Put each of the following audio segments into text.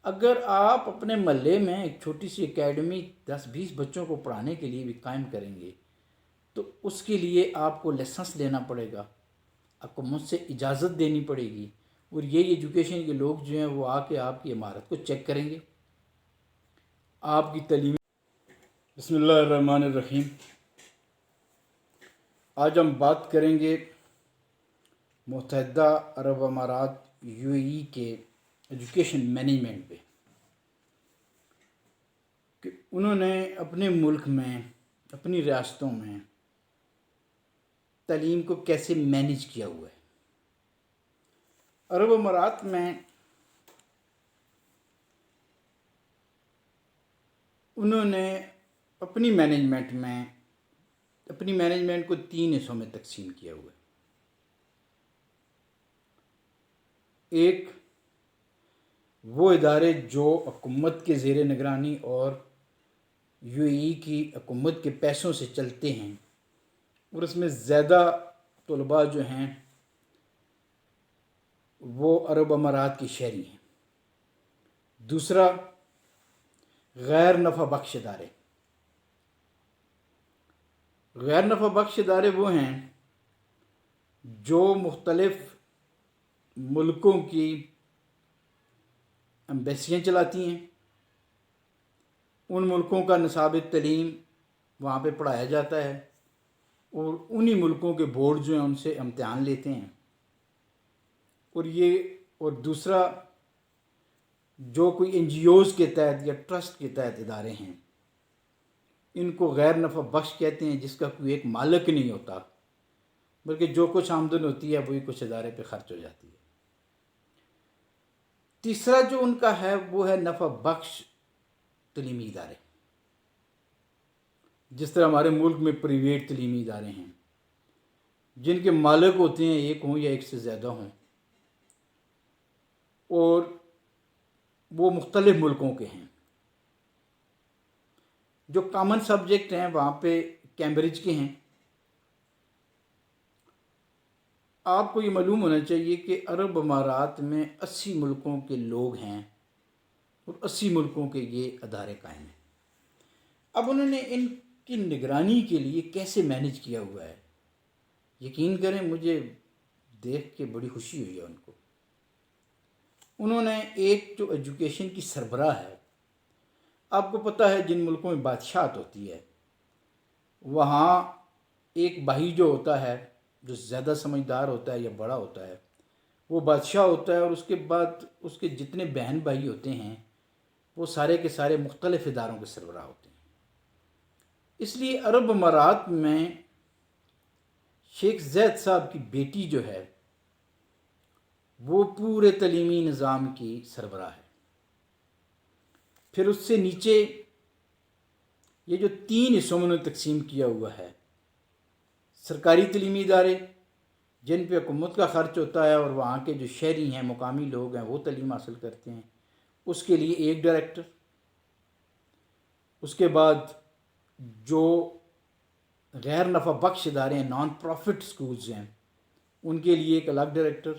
اگر آپ اپنے محلے میں ایک چھوٹی سی اکیڈمی 10-20 بچوں کو پڑھانے کے لیے بھی قائم کریں گے تو اس کے لیے آپ کو لائسنس لینا پڑے گا، آپ کو مجھ سے اجازت دینی پڑے گی، اور یہ ایجوکیشن کے لوگ جو ہیں وہ آ کے آپ کی عمارت کو چیک کریں گے، آپ کی تعلیم۔ بسم اللہ الرحمن الرحیم۔ آج ہم بات کریں گے متحدہ عرب امارات UAE کے ایجوکیشن مینجمنٹ پہ، کہ انہوں نے اپنے ملک میں، اپنی ریاستوں میں تعلیم کو کیسے مینیج کیا ہوا ہے۔ عرب امارات میں انہوں نے اپنی مینجمنٹ کو 3 حصوں میں تقسیم کیا ہوا ہے۔ ایک وہ ادارے جو حکومت کے زیر نگرانی اور UAE کی حکومت کے پیسوں سے چلتے ہیں، اور اس میں زیادہ طلباء جو ہیں وہ عرب امارات کے شہری ہیں۔ دوسرا غیر نفع بخش ادارے۔ غیر نفع بخش ادارے وہ ہیں جو مختلف ملکوں کی ایمبیسیاں چلاتی ہیں، ان ملکوں کا نصاب تعلیم وہاں پہ پڑھایا جاتا ہے، اور انہی ملکوں کے بورڈ جو ہیں ان سے امتحان لیتے ہیں۔ اور دوسرا جو کوئی NGOs کے تحت یا ٹرسٹ کے تحت ادارے ہیں، ان کو غیر نفع بخش کہتے ہیں، جس کا کوئی ایک مالک نہیں ہوتا، بلکہ جو کچھ آمدن ہوتی ہے وہی کچھ ادارے پہ خرچ ہو جاتی ہے۔ تیسرا جو ان کا ہے وہ ہے نفع بخش تعلیمی ادارے، جس طرح ہمارے ملک میں پرائیویٹ تعلیمی ادارے ہیں جن کے مالک ہوتے ہیں ایک ہوں یا ایک سے زیادہ ہوں، اور وہ مختلف ملکوں کے ہیں۔ جو کامن سبجیکٹ ہیں وہاں پہ کیمبرج کے ہیں۔ آپ کو یہ معلوم ہونا چاہیے کہ عرب امارات میں 80 ملکوں کے لوگ ہیں، اور 80 ملکوں کے یہ ادارے قائم ہیں۔ اب انہوں نے ان کی نگرانی کے لیے کیسے مینیج کیا ہوا ہے، یقین کریں مجھے دیکھ کے بڑی خوشی ہوئی ہے ان کو۔ انہوں نے ایک جو ایجوکیشن کی سربراہ ہے، آپ کو پتہ ہے جن ملکوں میں بادشاہت ہوتی ہے وہاں ایک بھائی جو ہوتا ہے، جو زیادہ سمجھدار ہوتا ہے یا بڑا ہوتا ہے، وہ بادشاہ ہوتا ہے، اور اس کے بعد اس کے جتنے بہن بھائی ہوتے ہیں وہ سارے کے سارے مختلف اداروں کے سربراہ ہوتے ہیں۔ اس لیے عرب امارات میں شیخ زید صاحب کی بیٹی جو ہے وہ پورے تعلیمی نظام کی سربراہ ہے۔ پھر اس سے نیچے یہ جو 3 حصوں میں تقسیم کیا ہوا ہے، سرکاری تعلیمی ادارے جن پہ حکومت کا خرچ ہوتا ہے اور وہاں کے جو شہری ہیں، مقامی لوگ ہیں، وہ تعلیم حاصل کرتے ہیں، اس کے لیے ایک ڈائریکٹر۔ اس کے بعد جو غیر نفع بخش ادارے ہیں، نان پروفٹ سکولز ہیں، ان کے لیے ایک الگ ڈائریکٹر،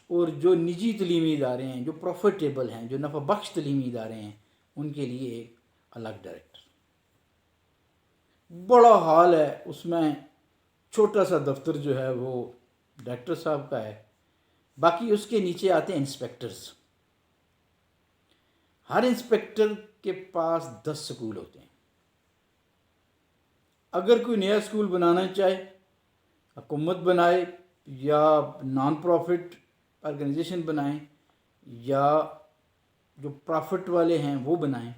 اور جو نجی تعلیمی ادارے ہیں، جو پروفیٹیبل ہیں، جو نفع بخش تعلیمی ادارے ہیں، ان کے لیے ایک الگ ڈائریکٹر۔ بڑا ہال ہے، اس میں چھوٹا سا دفتر جو ہے وہ ڈائریکٹر صاحب کا ہے، باقی اس کے نیچے آتے ہیں انسپیکٹرز۔ ہر انسپیکٹر کے پاس 10 سکول ہوتے ہیں۔ اگر کوئی نیا سکول بنانا چاہے، حکومت بنائے یا نان پروفٹ آرگنائزیشن بنائیں یا جو پرافٹ والے ہیں وہ بنائیں،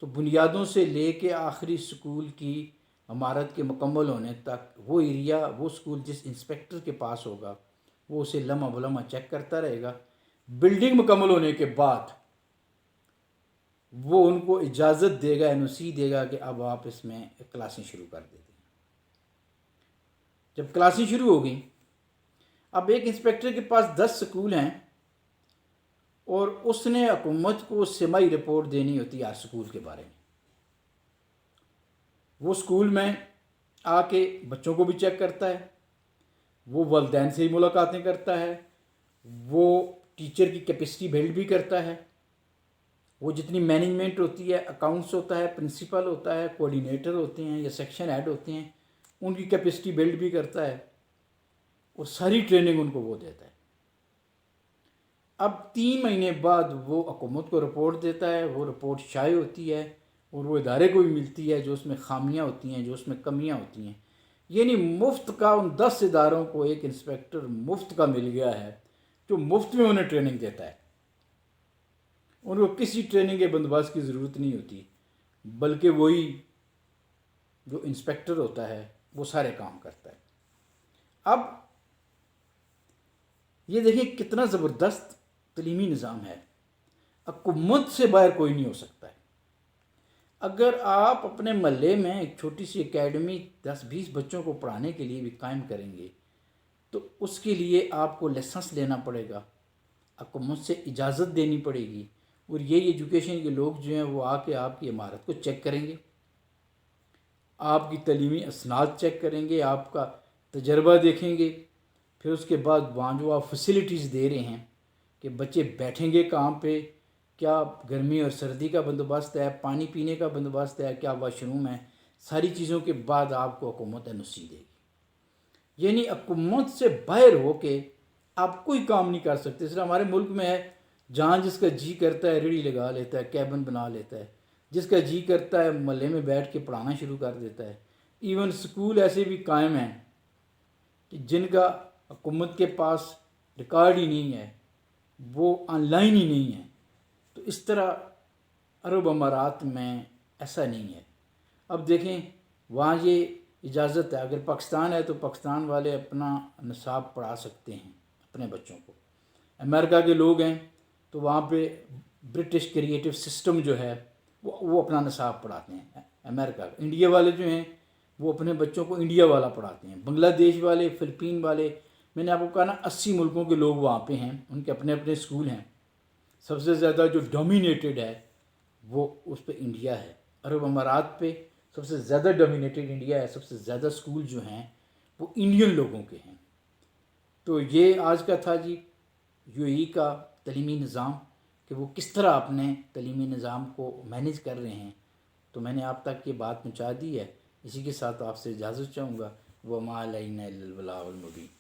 تو بنیادوں سے لے کے آخری سکول کی عمارت کے مکمل ہونے تک وہ ایریا، وہ سکول جس انسپیکٹر کے پاس ہوگا وہ اسے لمحہ بلمحہ چیک کرتا رہے گا۔ بلڈنگ مکمل ہونے کے بعد وہ ان کو اجازت دے گا، NOC دے گا کہ اب آپ اس میں کلاسیں شروع کر دیتے ہیں۔ جب کلاسیں شروع ہو گئیں، اب ایک انسپیکٹر کے پاس 10 سکول ہیں، اور اس نے حکومت کو سمائی رپورٹ دینی ہوتی ہے ہر سکول کے بارے میں۔ وہ سکول میں آ کے بچوں کو بھی چیک کرتا ہے، وہ والدین سے ہی ملاقاتیں کرتا ہے، وہ ٹیچر کی کیپیسٹی بلڈ بھی کرتا ہے، وہ جتنی مینجمنٹ ہوتی ہے، اکاؤنٹس ہوتا ہے، پرنسپل ہوتا ہے، کوآرڈینیٹر ہوتے ہیں یا سیکشن ہیڈ ہوتے ہیں، ان کی کیپیسٹی بلڈ بھی کرتا ہے اور ساری ٹریننگ ان کو وہ دیتا ہے۔ اب 3 مہینے بعد وہ حکومت کو رپورٹ دیتا ہے، وہ رپورٹ شائع ہوتی ہے اور وہ ادارے کو بھی ملتی ہے جو اس میں خامیاں ہوتی ہیں، جو اس میں کمیاں ہوتی ہیں۔ یعنی مفت کا ان 10 اداروں کو ایک انسپیکٹر مفت کا مل گیا ہے جو مفت میں انہیں ٹریننگ دیتا ہے۔ ان کو کسی ٹریننگ کے بندوبست کی ضرورت نہیں ہوتی، بلکہ وہی جو انسپیکٹر ہوتا ہے وہ سارے کام کرتا ہے۔ اب یہ دیکھیں کتنا زبردست تعلیمی نظام ہے، حکومت سے باہر کوئی نہیں ہو سکتا ہے۔ اگر آپ اپنے محلے میں ایک چھوٹی سی اکیڈمی 10-20 بچوں کو پڑھانے کے لیے بھی قائم کریں گے تو اس کے لیے آپ کو لائسنس لینا پڑے گا، حکومت سے اجازت دینی پڑے گی، اور یہی ایجوکیشن کے لوگ جو ہیں وہ آ کے آپ کی عمارت کو چیک کریں گے، آپ کی تعلیمی اسناد چیک کریں گے، آپ کا تجربہ دیکھیں گے، پھر اس کے بعد وہاں جو آپ فیسلٹیز دے رہے ہیں کہ بچے بیٹھیں گے کہاں پہ، کیا گرمی اور سردی کا بندوبست ہے، پانی پینے کا بندوبست ہے، کیا واش روم ہے، ساری چیزوں کے بعد آپ کو حکومت NOC دے گی۔ یعنی حکومت سے باہر ہو کے آپ کوئی کام نہیں کر سکتے۔ اس طرح ہمارے ملک میں ہے جہاں جس کا جی کرتا ہے ریڑھی لگا لیتا ہے، کیبن بنا لیتا ہے، جس کا جی کرتا ہے محلے میں بیٹھ کے پڑھانا شروع کر دیتا ہے۔ ایون سکول ایسے بھی قائم ہیں کہ جن کا حکومت کے پاس ریکارڈ ہی نہیں ہے، وہ آن لائن ہی نہیں ہے۔ تو اس طرح عرب امارات میں ایسا نہیں ہے۔ اب دیکھیں وہاں یہ اجازت ہے، اگر پاکستان ہے تو پاکستان والے اپنا نصاب پڑھا سکتے ہیں اپنے بچوں کو۔ امریکہ کے لوگ ہیں تو وہاں پہ برٹش کریٹو سسٹم جو ہے وہ اپنا نصاب پڑھاتے ہیں امریکہ۔ انڈیا والے جو ہیں وہ اپنے بچوں کو انڈیا والا پڑھاتے ہیں، بنگلہ دیش والے، فلپین والے، میں نے آپ کو کہا نا 80 ملکوں کے لوگ وہاں پہ ہیں، ان کے اپنے اپنے اسکول ہیں۔ سب سے زیادہ جو ڈومینیٹڈ ہے وہ اس پہ انڈیا ہے، عرب امارات پہ سب سے زیادہ ڈومینیٹڈ انڈیا ہے، سب سے زیادہ اسکول جو ہیں وہ انڈین لوگوں کے ہیں۔ تو یہ آج کا تھا جی UAE کا تعلیمی نظام، کہ وہ کس طرح اپنے تعلیمی نظام کو مینیج کر رہے ہیں۔ تو میں نے آپ تک یہ بات پہنچا دی ہے، اسی کے ساتھ آپ سے اجازت چاہوں گا۔ وَمَا عَلَيْنَا إِلَّا الْبَلَاغُ الْمُبِينُ۔